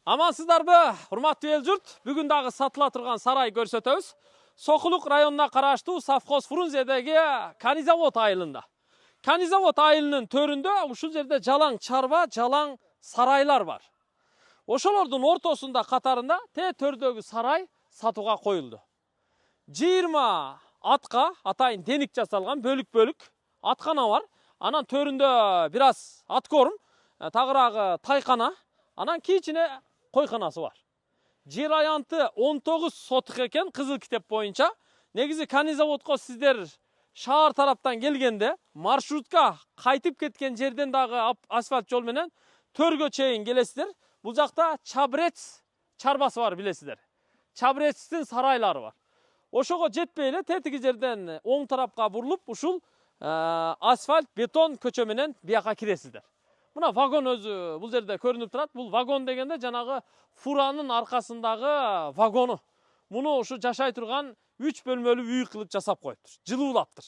Амансыздарбы, урматтуу эл журт. Бүгүн дагы сатыла турган сарай көрсөтөбүз. Сокулук районуна караштуу Совхоз Фрунзедеги Канизавод айылында. Канизавод айылынын төрүндө ушул жерде жалаң чарба, жалаң сарайлар бар. Ошолордун ортосунда катарында төрдөгү сарай сатууга коюлду. 20 атка атайын деник жасалган бөлүк-бөлүк аткана бар. Анан төрүндө бир аз ат корум, тагыраагы тайкана, анан кичине койканасы бар. Жер аянты 19 сотук экен кызыл китеп боюнча. Негизи Канизаводко сиздер шаар тараптан келгенде маршрутка кайтып кеткен жерден дагы асфальт жол менен төргө чейин келесиздер. Бул жакта Чабрец чарбасы бар, билесиздер. Чабрецтин сарайлары бар. Ошого жетпей эле тетиги жерден оң тарапка бурулуп, ушул асфальт, бетон көчө менен бияка киресиздер. Мына вагон өзү бул жерде көрүнүп турат. Бул вагон дегенде жанагы фуранын аркасындагы вагону. Муну ушу жашай турган 3 бөлмөлүү үй кылып жасап коюптур. Жылуулаптыр.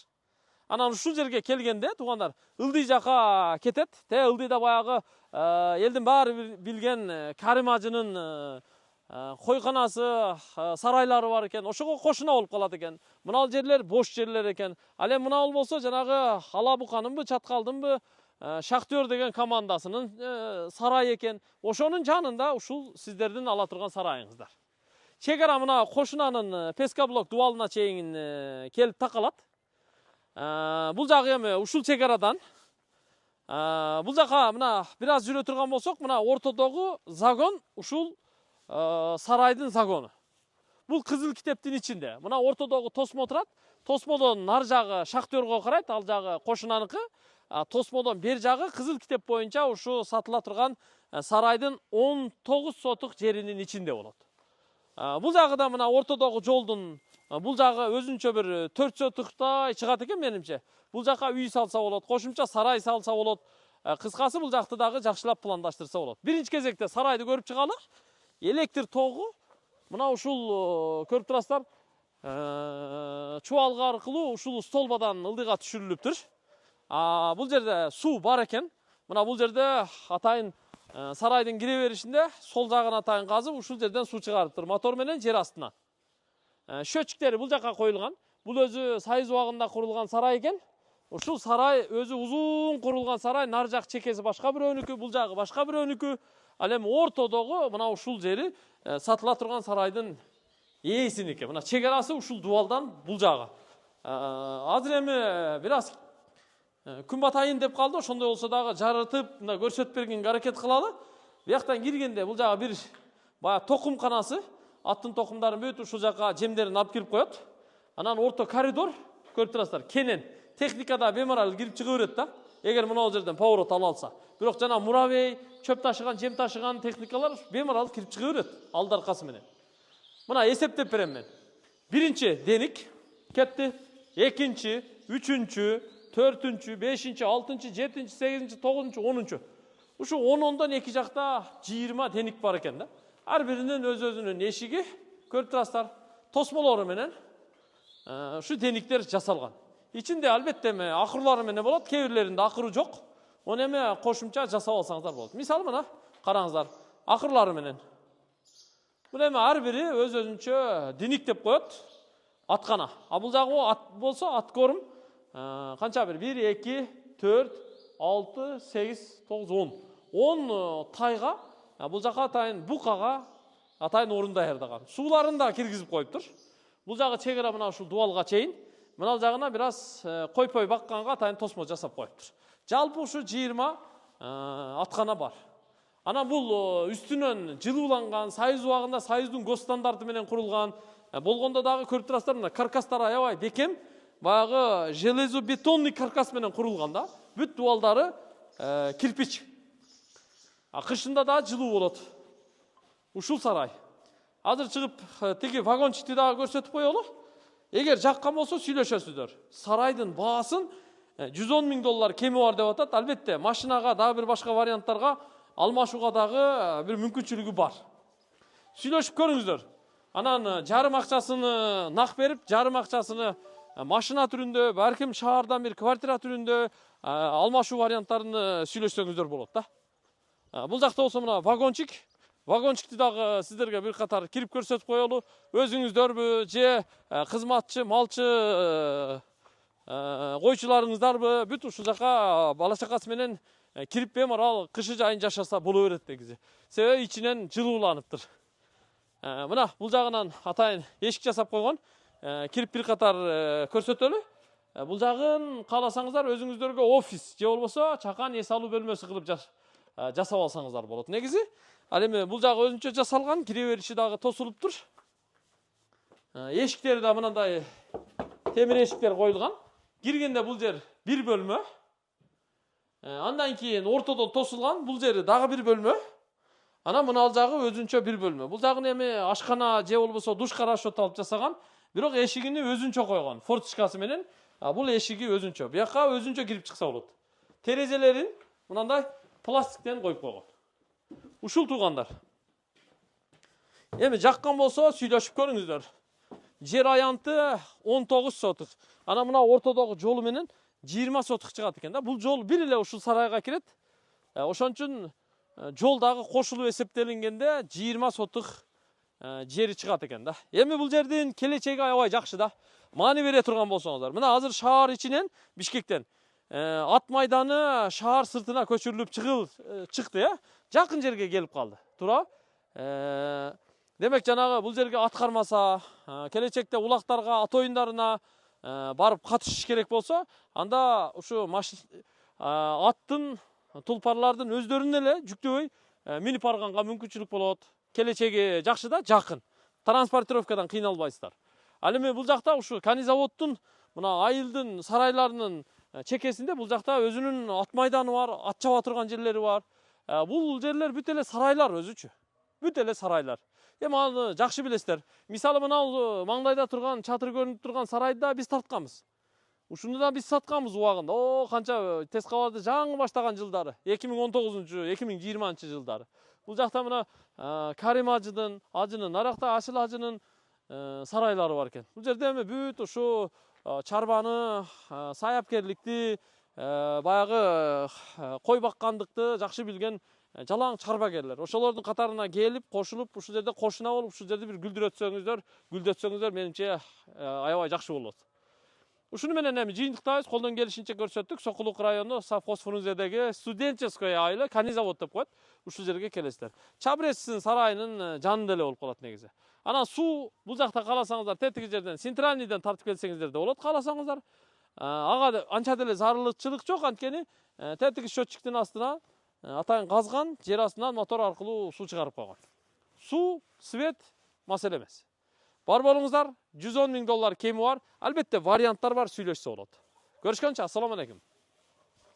Анан ушул жерге келгенде туугандар ылдый жака кетет. Ылдыйда баягы элдин баары билген Карим ажынын койканасы, сарайлары бар экен. Ошого кошуна болуп калат экен. Мына жерлер бош жерлер экен. Ал эми мына болбосо жанагы Алабуканынбы, Чаткалдынбы Шахтер деген командасынын сарайы экен. Ошонун жанында ушул сиздердин ала турган сарайыңыздар. Чегара мына кошунанын Пескаблок дубалына чейин келип такалат. Бул жагы эми ушул чегарадан. Бул жака мына бир аз жүрө турган болсок, мына ортодогу загон ушул сарайдын загону. Бул кызыл китептин ичинде. Мына ортодогу тосмо турат. Тосмодон нар жагы Шахтерго карайт, ал жагы кошунаныкы. Тосмодон бер жагы кызыл китеп боюнча ушу сатыла турган сарайдын 19 сотук жеринин ичинде болот. Бул жагы да мына ортодогу жолдун бул жагы өзүнчө бир 4 сотуктай чыгат экен менимче. Бул жака үй салса болот, кошумча сарай салса болот. Кыскасы бул жакты дагы жакшылап пландаштырса болот. Биринчи кезекте сарайды көрүп чыгалы. Электр тогу мына ушул көрүп турасыздар. Чубалга аркылуу ушул столбадан ылдыйга түшүрүлүптүр. Бул жерде суу бар экен. Мына бул жерде атайын сарайдын кире беришинде сол жагын атайын казып, ушул жерден суу чыгарыптыр. Мотор менен жер астынан. Счетчиктери бул жака коюлган. Бул өзү Союз убагында курулган сарай экен. Ушул сарай өзү узун курулган сарай, нар жак чекеси башка бирөөнүкү, бул жагы башка бирөөнүкү. Ал эми ортодогу мына ушул жери сатыла турган сарайдын ээсиники. Мына чегарасы ушул дубалдан бул жагы. Азыр эми бир аз күн батайын деп калды, ошондой болсо дагы жарытып, мына көрсөтүп бергенге аракет кылалы. Бияктан киргенде бул жагы бир баягы токумканасы, аттын токумдарын бүт ушул жака жемдерин алып кирип коет. Анан орто коридор көрүп турасыздар, кенен. Техникада бемарал кирип чыга берет да. Эгер мына жерден поворот ала алса. Бирок жана муравей, чөп ташыган, жем ташыган техникалар бемарал кирип чыга берет алды аркасы менен. Мына эсептеп берем мен. Биринчи деник кетти, экинчи, үчүнчү, 4-чү, 5-чи, 6-чы, 7-чи, 8-чи, 9-чу, 10-чу. Ушу 10-ондон эки жакта 20 деник бар экен да. Ар биринин өз-өзүнүн эшиги көрүп турасыздар. Тосмолору менен ушу дениктер жасалган. Ичинде албетте эми акырлары менен болот, кээ бирлеринде акыры жок. Оны эми кошумча жасап алсаңыздар болот. Мисалы мына караңыздар, акырлары менен. Бул эми ар бири өз-өзүнчө деник деп коет. Аткана. Бул жагы ат болсо ат корум. Канча бир 1, 2, 4, 6, 8, 9, 10. 10 тайга, бул жака атайын букага атайын орун даярдаган. Сууларын да киргизип коюптур. Бул жагы чегара мына ушул дубалга чейин. Мына жагына бир аз койпой бакканга атайын тосмо жасап коюптур. Жалпы ушу 20 аткана бар. Анан бул үстүнөн жылууланган, Союз убагында Союздун гос стандарты менен курулган. Болгондо дагы көрүп турасыздар, мына каркастары аябай бекем. Баягы железобетонный каркас менен курулган да. Бүт дубалдары кирпич. Кышында да жылуу болот. Ушул сарай. Азыр чыгып тиги вагончикти дагы көрсөтүп коелу. Эгер жаккан болсо сүйлөшөсүздөр. Сарайдын баасын $110 000 кеми бар деп атат. Албетте машинага дагы бир башка варианттарга алмашууга дагы бир мүмкүнчүлүгү бар. Сүйлөшүп көрүңүздөр. Анан жарым акчасыны нак берип, жарым акчасыны машина түрүндө, балким шаардан бир квартира түрүндө алмашуу варианттарын сүйлөшсөңүздөр болот да. Бул жакта болсо мына вагончик вагончикти дагы сиздерге бир катар кирип көрсөтүп коелу. Өзүңүздөрбү же кызматчы, малчы койчуларыңыздарбы бүт ушул жака бала чакасы менен кирип бемарал кышы жайын жашаса боло берет негизи. Себеби ичинен жылууланыптыр. Мына бул жагынан атайын эшик жасап койгон. Кирип бир катар көрсөтөлү. Бул жагын кааласаңыздар өзүңүздөргө офис же болбосо чакан эс алуу бөлмөсү кылып жасап алсаңыздар болот. Негизи ал эми бул жагы өзүнчө жасалган, кире бериши дагы тосулуптур. Эшиктери да мындай темир эшиктер коюлган. Киргенде бул жер бир бөлмө. Андан кийин ортодон тосулган, бул жери дагы бир бөлмө. Анан мына ал жагы өзүнчө бир бөлмө. Бул жагын эми ашкана же болбосо душка расчет алып жасаган. Бирок эшигини өзүнчө койгон, форточкасы менен. Бул эшиги өзүнчө. Бияка өзүнчө кирип чыкса болот. Терезелерин мындай пластиктен коюп койгон. Ушул туугандар. Эми жаккан болсо сүйлөшүп көрүңүздөр. Жер аянты 19 сотук. Ана мына ортодогу жолу менен 20 сотук чыгат экен да. Бул жол бир эле ушул сарайга кирет. Ошон үчүн жол дагы кошулуп эсептелингенде 20 сотук жери чыгат экен да. Эми бул жердин келечеги аябай жакшы да. Маани бере турган болсоңуздар. Мына азыр шаар ичинен Бишкектен ат майданы шаар сыртына көчүрүлүп чыкты, Жакын жерге келип калды. Туурабы? Демек жанагы бул жерге ат кармаса, келечекте улактарга, ат оюндарына барып катышыш керек болсо, анда ушу аттын, тулпарлардын өздөрүнө эле жүктөбөй минип барганга мүмкүнчүлүк болот. Келечеги жакшы да, жакын. Транспортировкадан кыйналбайсыздар. Ал эми бул жакта ушу Канизаводдун мына айылдын сарайларынын чекесинде бул жакта өзүнүн ат майданы бар, ат чаба турган жерлери бар. Бул жерлер бүт эле сарайлар өзүчү. Бүт эле сарайлар. Эми аны жакшы билесиздер. Мисалы мына маңдайда турган, чатыр көрүнүп турган сарайды да биз тартканбыз. Ушуну да биз сатканбыз убагында. Канча тез кабарды жаңы баштаган жылдары, 2019-2020 жылдары. Бул жакта мына Карим ажынын, наракта Асыл ажынын сарайлары бар экен. Бул жерде эми бүт ушу чарбаны, саяпкерликти, баягы кой баккандыкты жакшы билген жалаң чарбагерлер. Ошолордун катарына келип, кошулуп, ушул жерде кошуна болуп, ушул жерде бир гүлдөтсөңүздөр, менимче аябай жакшы болот. Ушуну менен эми жыйынтыктабыз, колдон келишинче көрсөттүк. Сокулук району Совхоз Фрунзедеги студенческое айылы Канизавод деп коет. Ушул жерге келесиздер. Чабрестин сарайынын жанында эле болуп калат негизи. Анан суу бул жакта кааласаңыздар тетиги жерден, Центральныйдан тартып келсеңиздер да болот кааласаңыздар. Ага анча деле зарылчылык жок, анткени тетиги счетчиктин астына атайын казган, жер астынан мотор аркылуу суу чыгарып койгон. Суу, свет маселе эмес. Бар болуңуздар, $110 000 кеми бар. Албетте варианттар бар, сүйлөшсө болот. Көрүшкөнчө, ассаламу алейкум.